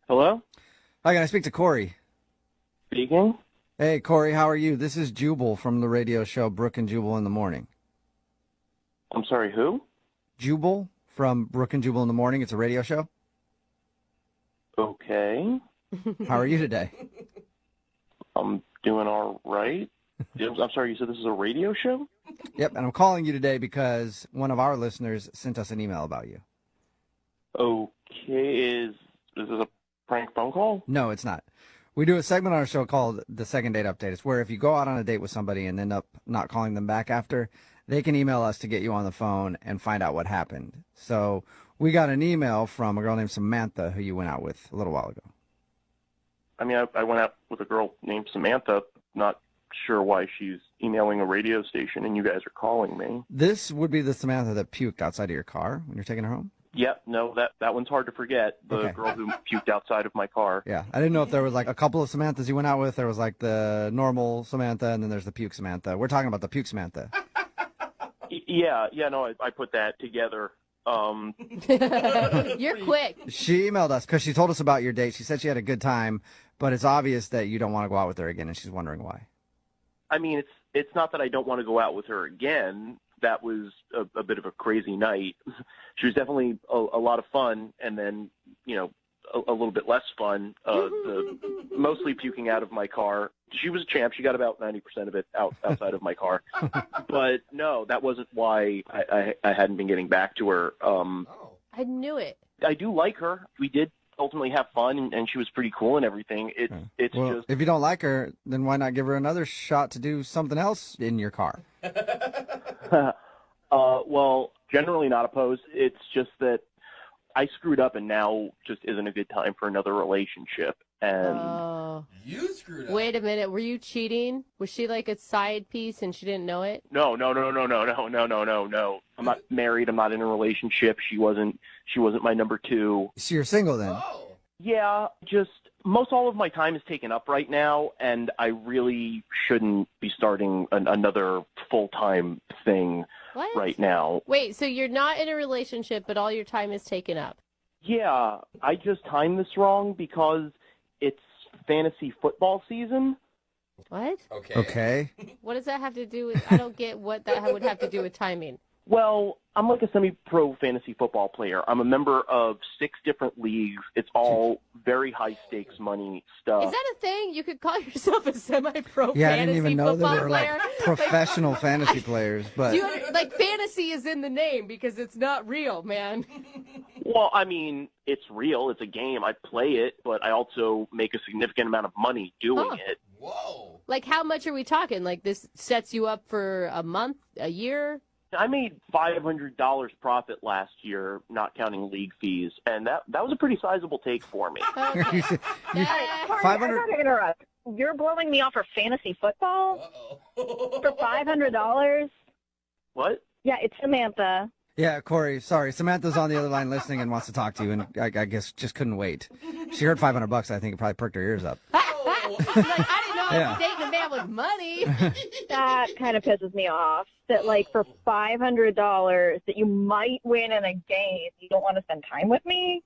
Hello? Hi, can I speak to Corey? Speaking? Hey, Corey, how are you? This is Jubal from the radio show Brook and Jubal in the Morning. I'm sorry, who? Jubal from Brook and Jubal in the Morning. It's a radio show. Okay. How are you today? I'm doing all right. I'm sorry, you said this is a radio show? Yep, and I'm calling you today because one of our listeners sent us an email about you. Okay, is this a prank phone call? No, it's not. We do a segment on our show called The Second Date Update. It's where if you go out on a date with somebody and end up not calling them back after, they can email us to get you on the phone and find out what happened. So we got an email from a girl named Samantha who you went out with a little while ago. I mean, I went out with a girl named Samantha, not sure why she's emailing a radio station and you guys are calling me. This would be the Samantha that puked outside of your car when you're taking her home? Yep, no, that one's hard to forget. The Okay. girl who puked outside of my car. Yeah, I didn't know if there was like a couple of Samanthas you went out with. There was like the normal Samantha, and then there's the puke Samantha. We're talking about the puke Samantha. Yeah, no, I put that together. You're quick. She emailed us because she told us about your date. She said she had a good time, but it's obvious that you don't want to go out with her again, and she's wondering why. I mean, it's not that I don't want to go out with her again. That was a bit of a crazy night. She was definitely a lot of fun, and then, you know, a little bit less fun, mostly puking out of my car. She was a champ. She got about 90% of it outside of my car. But no, that wasn't why I hadn't been getting back to her. I knew it. I do like her. We did ultimately have fun, and she was pretty cool and everything. It's Well, just... if you don't like her, then why not give her another shot to do something else in your car? Well, generally not opposed. It's just that I screwed up, and now just isn't a good time for another relationship. And Oh. You screwed up. Wait a minute. Were you cheating? Was she like a side piece and she didn't know it? no. I'm not married. I'm not in a relationship. She wasn't my number two. So you're single then? Oh. Yeah, just most all of my time is taken up right now, and I really shouldn't be starting another full-time thing What? right now. Wait, so you're not in a relationship, but all your time is taken up? Yeah, I just timed this wrong because it's fantasy football season. What? Okay. What does that have to do with? I don't get what that would have to do with timing. Well, I'm like a semi-pro fantasy football player. I'm a member of 6 different leagues. It's all very high-stakes money stuff. Is that a thing? You could call yourself a semi-pro Yeah, I fantasy didn't even know football there were like player? professional fantasy players, but Like fantasy is in the name because it's not real, man. Well, I mean, it's real. It's a game. I play it, but I also make a significant amount of money doing it. Whoa. Like how much are we talking? Like this sets you up for a month, a year? I made $500 profit last year, not counting league fees, and that was a pretty sizable take for me. Okay. Corey, I 500 gotta interrupt. You're blowing me off for fantasy football Uh-oh. for $500? What? Yeah, it's Samantha. yeah, Corey, sorry. Samantha's on the other line listening and wants to talk to you, and I guess just couldn't wait. She heard $500. I think it probably perked her ears up. Like, I didn't know I Yeah. was dating a man with money. That kind of pisses me off. That like for $500 that you might win in a game, you don't want to spend time with me.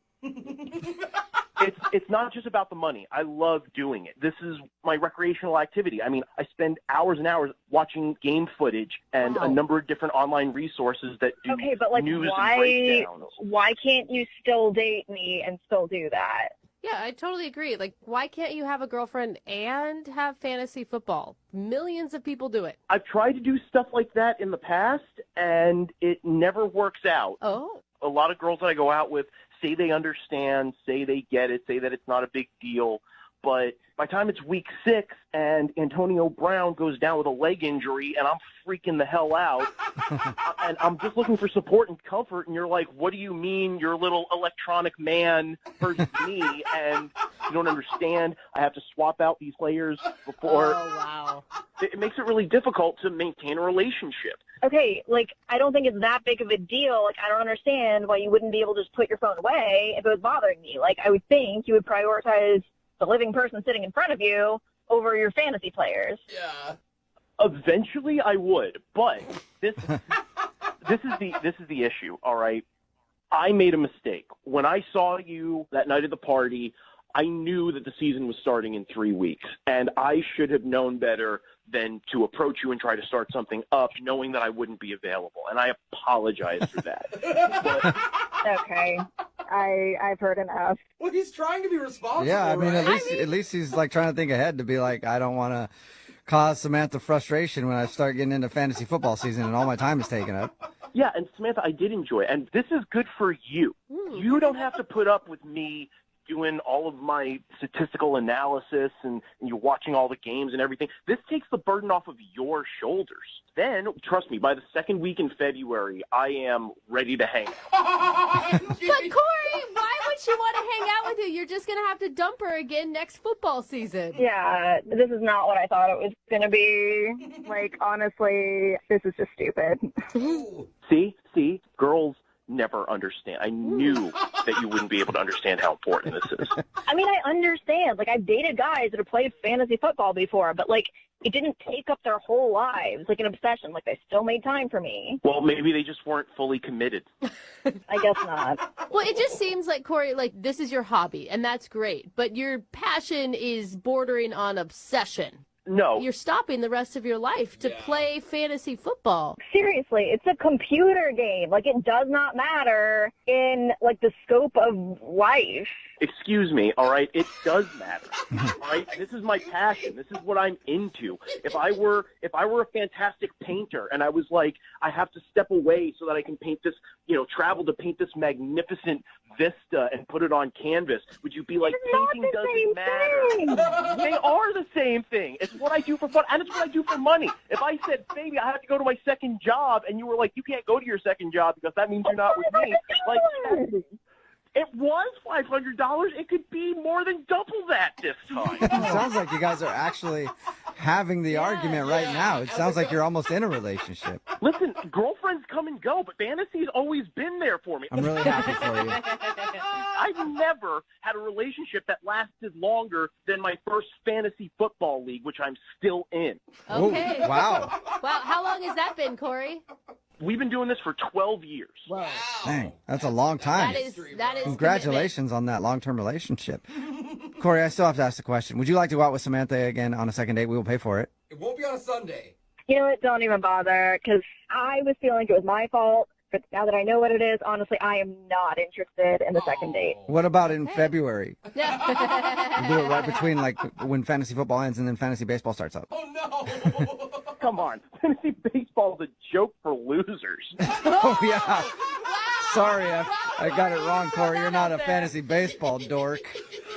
It's not just about the money. I love doing it. This is my recreational activity. I mean, I spend hours and hours watching game footage and Wow. a number of different online resources that do Okay, but like news and breakdowns. why can't you still date me and still do that? Yeah, I totally agree. Like, why can't you have a girlfriend and have fantasy football? Millions of people do it. I've tried to do stuff like that in the past, and it never works out. Oh. A lot of girls that I go out with say they understand, say they get it, say that it's not a big deal. But by the time it's week 6 and Antonio Brown goes down with a leg injury and I'm freaking the hell out and I'm just looking for support and comfort, and you're like, what do you mean your little electronic man versus me? And you don't understand. I have to swap out these players before. Oh, wow. It makes it really difficult to maintain a relationship. Okay, like, I don't think it's that big of a deal. Like, I don't understand why you wouldn't be able to just put your phone away if it was bothering me. Like, I would think you would prioritize the living person sitting in front of you over your fantasy players. Yeah. Eventually, I would, but this is the issue. All right, I made a mistake when I saw you that night at the party. I knew that the season was starting in 3 weeks, and I should have known better than to approach you and try to start something up knowing that I wouldn't be available. And I apologize for that. Okay. I've heard enough. Well, he's trying to be responsible. Yeah, I mean, right? at least he's like trying to think ahead to be like, I don't want to cause Samantha frustration when I start getting into fantasy football season and all my time is taken up. Yeah, and Samantha, I did enjoy it. And this is good for you. You don't have to put up with me doing all of my statistical analysis and you're watching all the games and everything. This takes the burden off of your shoulders. Then, trust me, by the second week in February, I am ready to hang out. But Corey, why would she want to hang out with you? You're just going to have to dump her again next football season. Yeah, this is not what I thought it was going to be. Like, honestly, this is just stupid. See, girls never understand. I knew that you wouldn't be able to understand how important this is. I mean, I understand. Like, I've dated guys that have played fantasy football before, but, like, it didn't take up their whole lives, like an obsession. Like, they still made time for me. Well, maybe they just weren't fully committed. I guess not. Well, it just seems like, Corey, like, this is your hobby, and that's great. But your passion is bordering on obsession. No. You're stopping the rest of your life to play fantasy football. Seriously, it's a computer game. Like, it does not matter in, like, the scope of life. Excuse me, all right? It does matter, all right? This is my passion. This is what I'm into. If I were a fantastic painter and I was like, I have to step away so that I can paint this, travel to paint this magnificent vista and put it on canvas, would you be like, painting doesn't matter? They are the same thing. It's what I do for fun, and it's what I do for money. If I said, baby, I have to go to my second job, and you were like, you can't go to your second job because that means you're not with me, like, it was $500. It could be more than double that this time. It sounds like you guys are actually having the argument right now. It sounds like you're almost in a relationship. Listen, girlfriends come and go, but fantasy's always been there for me. I'm really happy for you. I've never had a relationship that lasted longer than my first fantasy football league, which I'm still in. Okay. Ooh, wow. Wow, how long has that been, Corey? We've been doing this for 12 years. Whoa. Dang, that's a long time. That is Congratulations on that long-term relationship. Corey, I still have to ask the question. Would you like to go out with Samantha again on a second date? We will pay for it. It won't be on a Sunday. You know what? Don't even bother, because I was feeling like it was my fault. But now that I know what it is, honestly, I am not interested in the second date. What about in February? commitment. Do it right between, like, when fantasy football ends and then fantasy baseball starts up. Oh, no. Come on. Fantasy baseball is a joke for losers. Oh, yeah. Sorry, I got it wrong, Corey. You're not a fantasy baseball dork.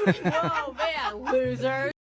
Oh, man, loser.